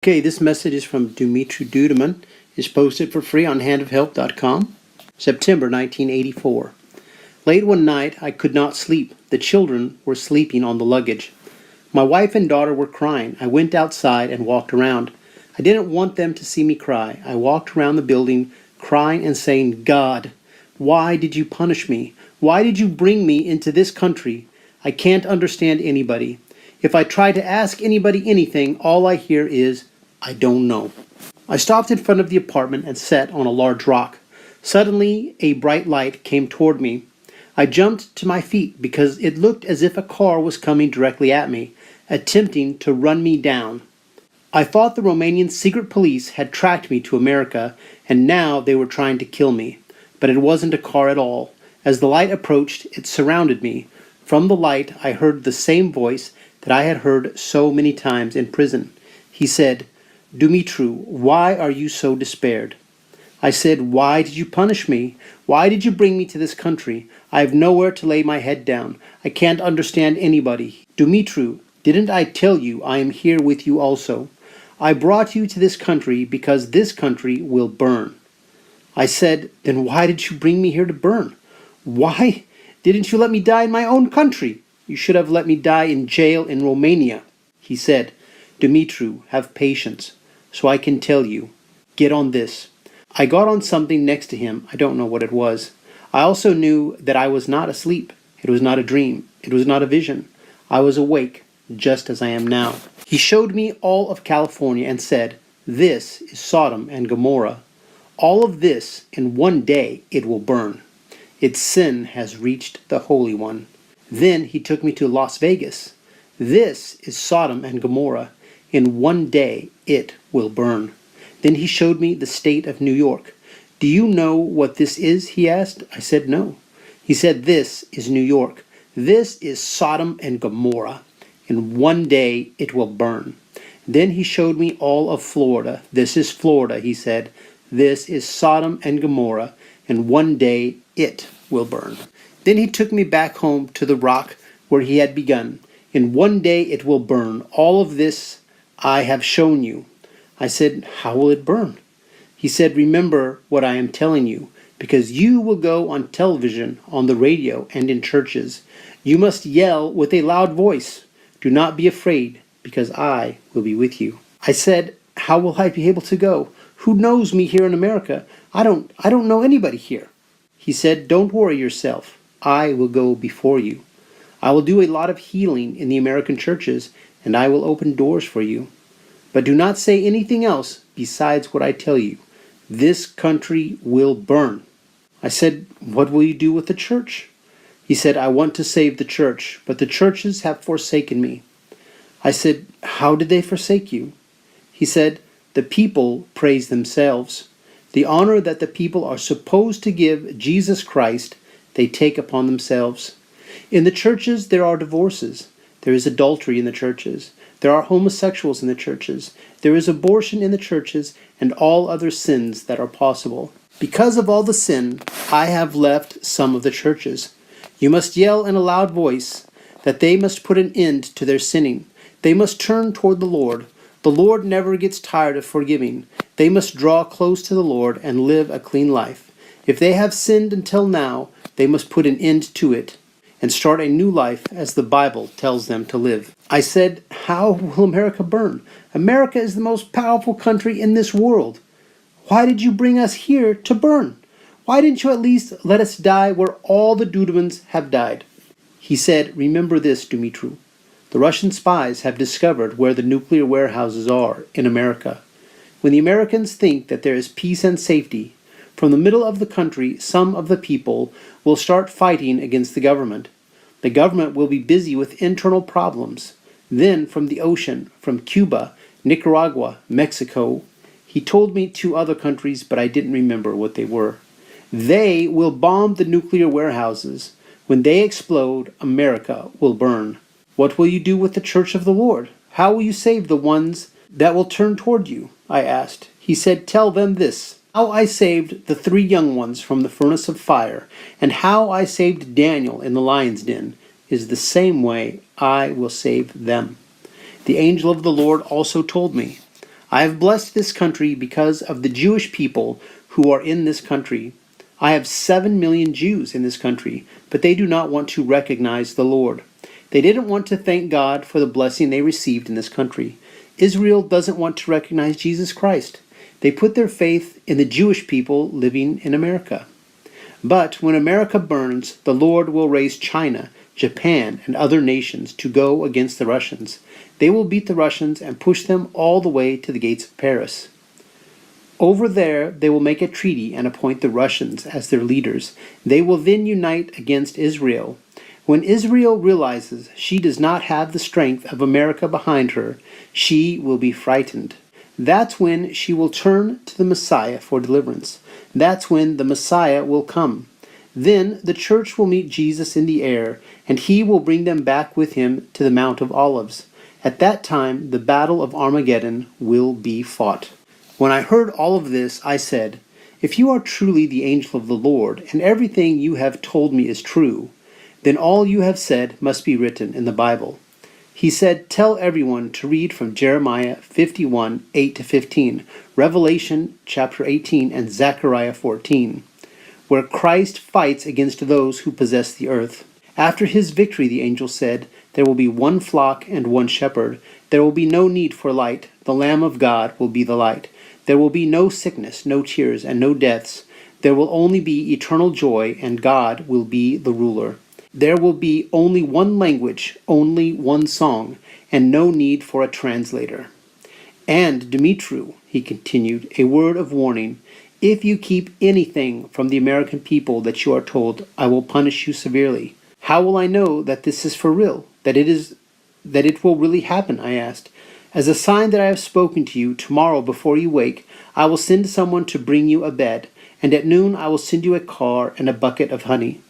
Okay, this message is from Dumitru Duduman. It's posted for free on handofhelp.com. September 1984. Late one night, I could not sleep. The children were sleeping on the luggage. My wife and daughter were crying. I went outside and walked around. I didn't want them to see me cry. I walked around the building, crying and saying, "God, why did you punish me? Why did you bring me into this country? I can't understand anybody. If I try to ask anybody anything, all I hear is, I don't know." I stopped in front of the apartment and sat on a large rock. Suddenly, a bright light came toward me. I jumped to my feet because it looked as if a car was coming directly at me, attempting to run me down. I thought the Romanian secret police had tracked me to America, and now they were trying to kill me. But it wasn't a car at all. As the light approached, it surrounded me. From the light, I heard the same voice that I had heard so many times in prison. He said, "Dumitru, why are you so despaired?" I said, "Why did you punish me? Why did you bring me to this country? I have nowhere to lay my head down. I can't understand anybody." "Dumitru, didn't I tell you I am here with you also? I brought you to this country because this country will burn." I said, "Then why did you bring me here to burn? Why didn't you let me die in my own country? You should have let me die in jail in Romania." He said, "Dumitru, have patience, so I can tell you. Get on this." I got on something next to him. I don't know what it was. I also knew that I was not asleep. It was not a dream. It was not a vision. I was awake, just as I am now. He showed me all of California and said, "This is Sodom and Gomorrah. All of this, in one day, it will burn. Its sin has reached the Holy One." Then he took me to Las Vegas. "This is Sodom and Gomorrah. In one day, it will burn." Then he showed me the state of New York. "Do you know what this is?" he asked. I said no. He said, "This is New York. This is Sodom and Gomorrah. In one day, it will burn." Then he showed me all of Florida. "This is Florida," he said. "This is Sodom and Gomorrah. In one day, it will burn." Then he took me back home to the rock where he had begun. "In one day, it will burn. All of this I have shown you." I said, "How will it burn?" He said, "Remember what I am telling you, because you will go on television, on the radio, and in churches. You must yell with a loud voice. Do not be afraid, because I will be with you." I said, "How will I be able to go? Who knows me here in America? I don't know anybody here." He said, "Don't worry yourself. I will go before you. I will do a lot of healing in the American churches, and I will open doors for you. But do not say anything else besides what I tell you. This country will burn." I said, "What will you do with the church?" He said, "I want to save the church, but the churches have forsaken me." I said, "How did they forsake you?" He said, "The people praise themselves. The honor that the people are supposed to give Jesus Christ, they take upon themselves. In the churches there are divorces. There is adultery in the churches. There are homosexuals in the churches. There is abortion in the churches and all other sins that are possible. Because of all the sin, I have left some of the churches. You must yell in a loud voice that they must put an end to their sinning. They must turn toward the Lord. The Lord never gets tired of forgiving. They must draw close to the Lord and live a clean life. If they have sinned until now, they must put an end to it and start a new life as the Bible tells them to live." I said, "How will America burn? America is the most powerful country in this world. Why did you bring us here to burn? Why didn't you at least let us die where all the Dudumans have died?" He said, "Remember this, Dumitru. The Russian spies have discovered where the nuclear warehouses are in America. When the Americans think that there is peace and safety, from the middle of the country, some of the people will start fighting against the government. The government will be busy with internal problems. Then from the ocean, from Cuba, Nicaragua, Mexico," he told me 2 other countries, but I didn't remember what they were, "they will bomb the nuclear warehouses. When they explode, America will burn. What will you do with the Church of the Lord? How will you save the ones that will turn toward you?" I asked. He said, "Tell them this. How I saved the 3 young ones from the furnace of fire, and how I saved Daniel in the lion's den, is the same way I will save them." The angel of the Lord also told me, I have blessed this country because of the Jewish people who are in this country. I have 7 million Jews in this country, but they do not want to recognize the Lord. They didn't want to thank God for the blessing they received in this country. Israel doesn't want to recognize Jesus Christ. They put their faith in the Jewish people living in America. But when America burns, the Lord will raise China, Japan, and other nations to go against the Russians. They will beat the Russians and push them all the way to the gates of Paris. Over there, they will make a treaty and appoint the Russians as their leaders. They will then unite against Israel. When Israel realizes she does not have the strength of America behind her, she will be frightened. That's when she will turn to the Messiah for deliverance. That's when the Messiah will come. Then the church will meet Jesus in the air, and he will bring them back with him to the Mount of Olives. At that time, the battle of Armageddon will be fought. When I heard all of this, I said, "If you are truly the angel of the Lord, and everything you have told me is true, then all you have said must be written in the Bible." He said, "Tell everyone to read from Jeremiah 51, 8-15, Revelation chapter 18, and Zechariah 14, where Christ fights against those who possess the earth. After his victory, the angel said, there will be one flock and one shepherd. There will be no need for light. The Lamb of God will be the light. There will be no sickness, no tears, and no deaths. There will only be eternal joy, and God will be the ruler. There will be only one language, only one song, and no need for a translator. And Dumitru," he continued, "a word of warning. If you keep anything from the American people that you are told, I will punish you severely." "How will I know that this is for real, that it will really happen?" I asked. "As a sign that I have spoken to you, tomorrow before you wake, I will send someone to bring you a bed, and at noon I will send you a car and a bucket of honey.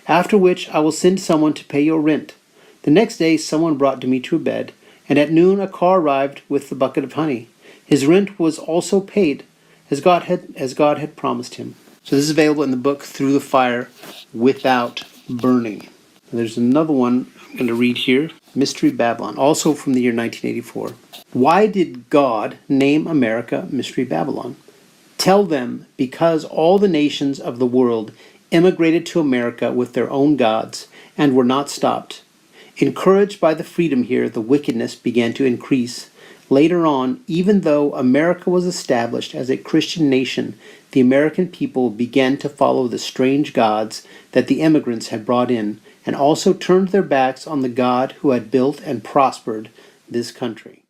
After which I will send someone to pay your rent." The next day someone brought Dumitru a bed, and at noon a car arrived with the bucket of honey. His rent was also paid, as God had promised him. So this is available in the book Through the Fire Without Burning. And there's another one I'm going to read here, Mystery Babylon, also from the year 1984. Why did God name America Mystery Babylon? Tell them, because all the nations of the world immigrated to America with their own gods and were not stopped. Encouraged by the freedom here, the wickedness began to increase. Later on, even though America was established as a Christian nation, the American people began to follow the strange gods that the immigrants had brought in, and also turned their backs on the God who had built and prospered this country.